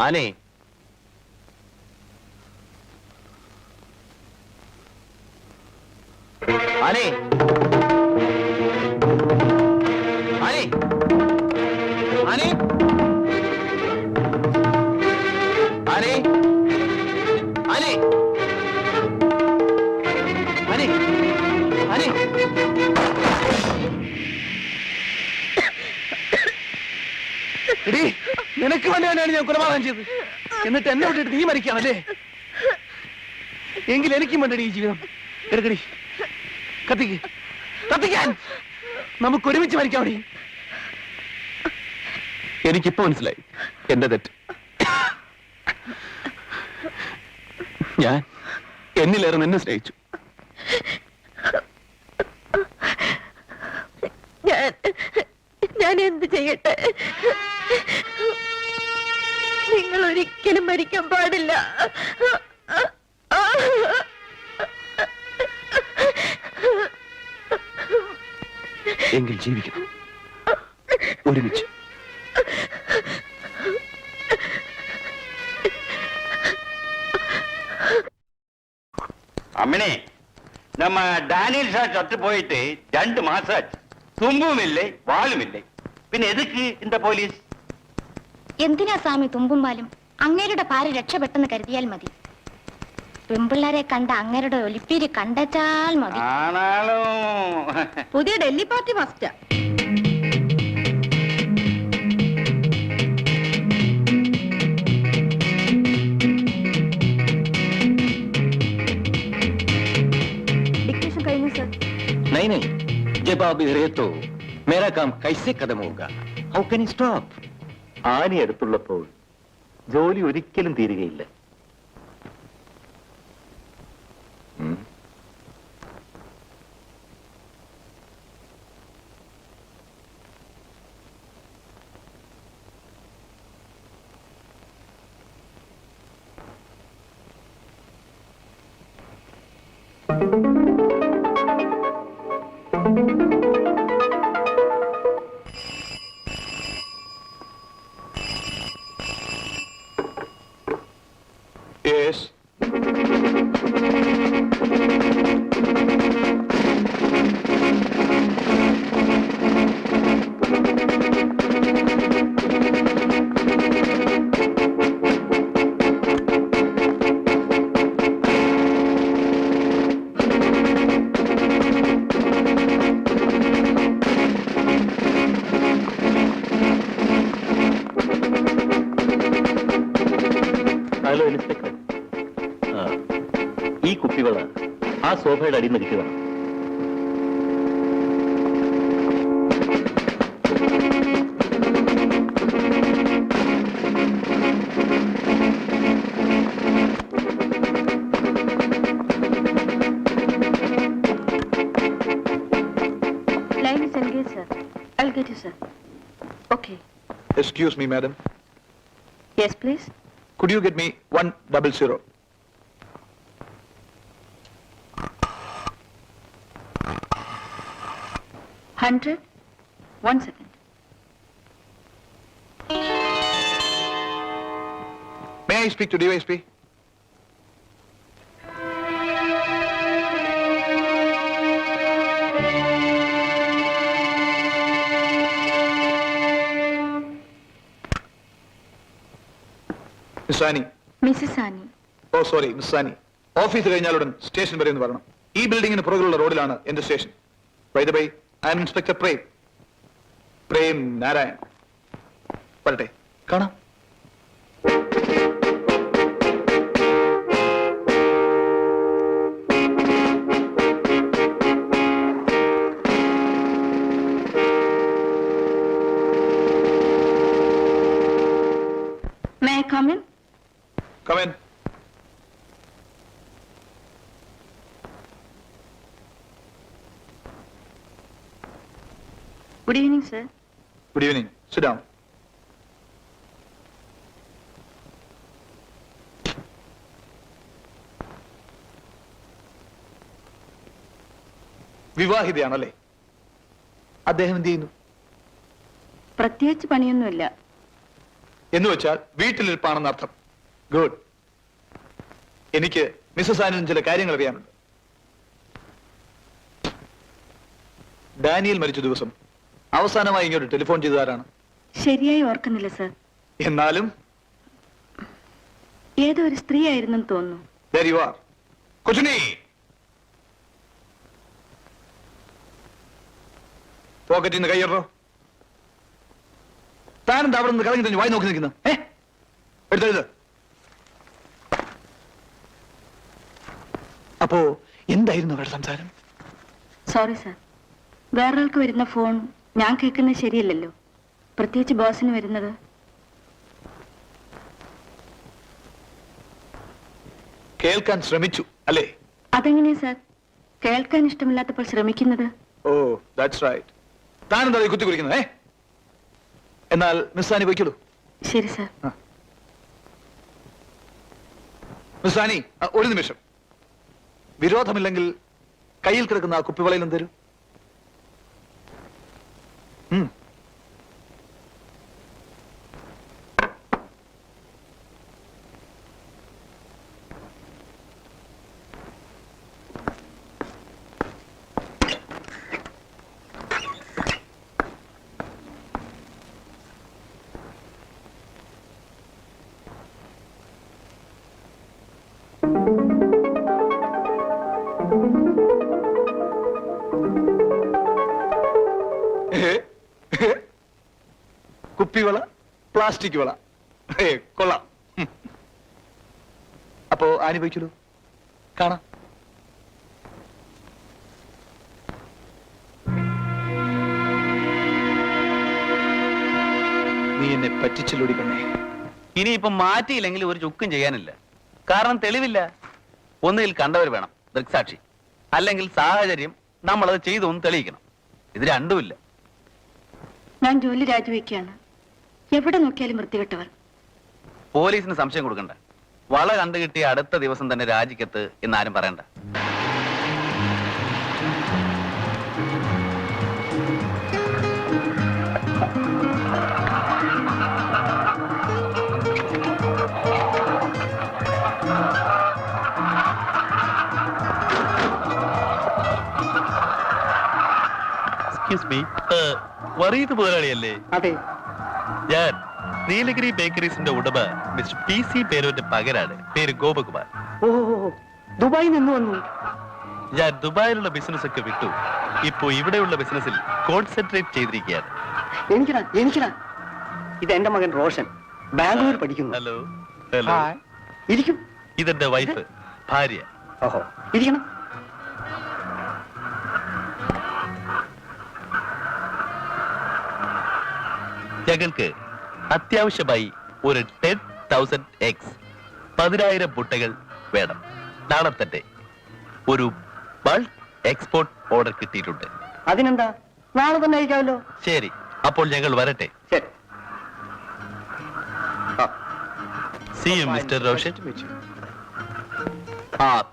ആനേ, ആനേ, ആനേ, ആനേ, ആനേ, ആനേ, ആനേ, ആനേ. എടീ, നിനക്ക് വേണ്ടിയാണ് ഞാൻ കൊലപാതകം ചെയ്തത്. എന്നിട്ട് എന്നെ വിട്ടിട്ട് നീ മരിക്കാണല്ലേ? എങ്കിൽ എനിക്കും വേണ്ടടി ഈ ജീവിതം. എടുക്കടി, കത്തിക്ക്, കത്തിക്കാൻ. നമുക്ക് ഒരുമിച്ച് മരിക്കാമടി. എനിക്കിപ്പോ മനസ്സിലായി എന്റെ തെറ്റ്. ഞാൻ എന്നിലേറെ നിന്നെ സ്നേഹിച്ചു. ഞാൻ എന്ത് ചെയ്യട്ടെ? നിങ്ങൾ ഒരിക്കലും മരിക്കാൻ പാടില്ല. എങ്കിൽ ജീവിക്കണം ഒരുമിച്ച്. അമ്മനെ, നമ്മ ഡാനിയൽ ഷാ ചത്തു പോയിട്ട് 2 മാസാச்சு. തുമ്പുമില്ലേ വാളുമില്ലേ. പിന്നെ എതുക്ക് இந்த പോലീസ്? എന്തിനാ സ്വാമി തുമ്പും വാലും? അങ്ങേരുടെ ഭാര്യ രക്ഷപ്പെട്ടെന്ന് കരുതിയാൽ മതി. പെമ്പിള്ളാരെ കണ്ട അങ്ങേരുടെ ഒലിപ്പീര് കണ്ടാൽ മതി. ആണാലോ. പുതിയ ഡൽഹി പാർട്ടി മാസ്റ്റർ. डिक्टेशन കഴിഞ്ഞു സർ. नहीं नहीं, जब आप इधर है तो मेरा काम कैसे खत्म होगा? How can you stop? Annie അടുത്തുള്ളപ്പോൾ ജോലി ഒരിക്കലും തീരുകയില്ല. Yes. ഹലോ ഇൻസ്പെക്ടർ, ഈ കുപ്പിവള ആ സോഫയുടെ അടിയിൽ നിൽക്കുക. Line is engaged, sir. I'll get you, sir. Okay. Excuse me, madam. Yes, please. Could you get me 100? $100. 1 second. May I speak to DYSP? Miss Sani. Mrs. Sani. Oh, sorry, Miss Sani. Office കഴിഞ്ഞാലുടൻ station വരെ എന്ന് പറയണം. ഈ ബിൽഡിങ്ങിന് പുറകിലുള്ള റോഡിലാണ് എന്റെ station. By the way, I am Inspector Prem Narayan. വരട്ടെ, കാണാം. May I come in? Come in. Good evening, sir. Good evening. Sit down. വിവാഹിതയാണല്ലേ? അദ്ദേഹം എന്ത് ചെയ്യുന്നു? പ്രത്യേകിച്ച് പണിയൊന്നുമില്ല. എന്ന് വെച്ചാൽ വീട്ടിലിരിപ്പാണെന്ന് അർത്ഥം. ഗുഡ്. എനിക്ക് മിസ്സസ് ആനിന് ചില കാര്യങ്ങൾ അറിയാനുണ്ട്. ഡാനിയൽ മരിച്ച ദിവസം അവസാനമായി ഇങ്ങോട്ട് ടെലിഫോൺ ചെയ്തതാരാണ്? ശരിയായി ഓർക്കുന്നില്ല സർ. എന്നാലും ഏതോ ഒരു സ്ത്രീ ആയിരുന്നെന്ന് തോന്നുന്നു. there you are. കൊച്ചുണ്ണി, പോക്കറ്റിൽ നിന്ന് കൈയ്യറോ. താനെന്താ അവിടെ നിന്ന് കളഞ്ഞിട്ട് വായി നോക്കി നിൽക്കുന്നു? എടുത്തെഴുത്. അപ്പോ എന്തായിരുന്നു അവരുടെ സംസാരം? സോറി സർ, വേറൊരാൾക്ക് വരുന്ന ഫോൺ ഞാൻ കേൾക്കുന്നത് ശരിയല്ലല്ലോ, പ്രത്യേകിച്ച് ബോസിന് വരുന്നത്. കേൾക്കാൻ ശ്രമിച്ചു അല്ലേ? അതെങ്ങനെയാ സർ കേൾക്കാൻ ഇഷ്ടമില്ലാത്തപ്പോൾ ശ്രമിക്കുന്നത്? ഓ, ദാറ്റ്സ് റൈറ്റ്. താനെന്താ ഈ കുത്തി കുറിക്കുന്നത്? എന്നാൽ മിസ് ആനി പോയിക്കോളൂ. ശരി സർ. മിസ് ആനി, ഒരു നിമിഷം. വിരോധമില്ലെങ്കിൽ കയ്യിൽ കിടക്കുന്ന ആ കുപ്പിവളയിലും തരൂ. കുപ്പിവള, പ്ലാസ്റ്റിക് വള, കൊള്ളാം. അപ്പോ ആനി പോയിക്കോളൂ, കാണാം. നീ എന്നെ പറ്റിച്ചില്ലൊടി പെണ്ണേ. ഇനിയിപ്പം മാറ്റിയില്ലെങ്കിൽ ഒരു ചുക്കും ചെയ്യാനില്ല. കാരണം തെളിവില്ല. ഒന്നുകിൽ കണ്ടവർ വേണം, ദൃക്സാക്ഷി, അല്ലെങ്കിൽ സാഹചര്യം നമ്മളത് ചെയ്തു എന്ന് തെളിയിക്കണം. ഇത് രണ്ടുമില്ല. ഞാൻ ജോലി രാജിവെക്കുകയാണ്. എവിടെ നോക്കിയാലും വൃത്തികെട്ടവർ. പോലീസിന് സംശയം കൊടുക്കണ്ട. വള കണ്ടു കിട്ടിയ അടുത്ത ദിവസം തന്നെ രാജിക്കത്ത് എന്നാരും പറയണ്ട. വറീത് മുതലാളിയല്ലേ? അതെ. ഞാൻ നീലഗിരി ബേക്കറീസിന്റെ ഉടമ മിസ്റ്റർ PC പേരോന്റെ പകരാണ്. പേര് ഗോപകുമാർ. ഓ, ദുബായിൽ നിന്ന് വന്നു. ഞാൻ ദുബായിലുള്ള ബിസിനസ് ഒക്കെ വിട്ടു. ഇപ്പോ ഇവിടെയുള്ള ബിസിനസ്സിൽ കോൺസെൻട്രേറ്റ് ചെയ്തിരിക്കുകയാണ്. എനിക്കടാ ഇത് എന്റെ മകൻ റോഷൻ, ബാംഗ്ലൂർ പഠിക്കുന്നു. ഹലോ. ഹലോ. ഇരിക്കും. ഇതെന്റെ വൈഫ്, ഭാര്യ. ഓഹോ, ഇരിക്കണം. ഞങ്ങൾക്ക് അത്യാവശ്യമായി ഒരു 10,000 eggs, 10,000 മുട്ടകൾ വേണം. നാളെ തന്നെ ഒരു ബൾക്ക് എക്സ്പോർട്ട് ഓർഡർ കിട്ടിയിട്ടുണ്ട്. അതിനെന്താ, നാളെ തന്നെ അയക്കാമല്ലോ. ശരി, അപ്പോൾ ഞങ്ങൾ വരട്ടെ. ശരി. See you, Mr. റോഷൻ.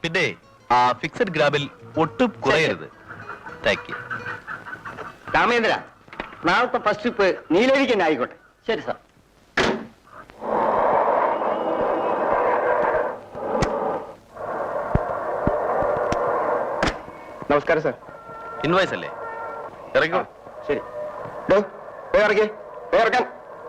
പിന്നെ ഫിക്സഡ് ഗ്രാമിൽ ഒട്ടും കുറയരുത്. Thank you. രാമേന്ദ്ര, നാളത്തെ ഫസ്റ്റ് ട്രിപ്പ് നീലഗിരിക്ക് തന്നെ ആയിക്കോട്ടെ. ശരി സാർ. നമസ്കാരം സാർ. ഇൻവോയ്സ് അല്ലേ? ഇറങ്ങോ. ശരി. ഇറക്കാൻ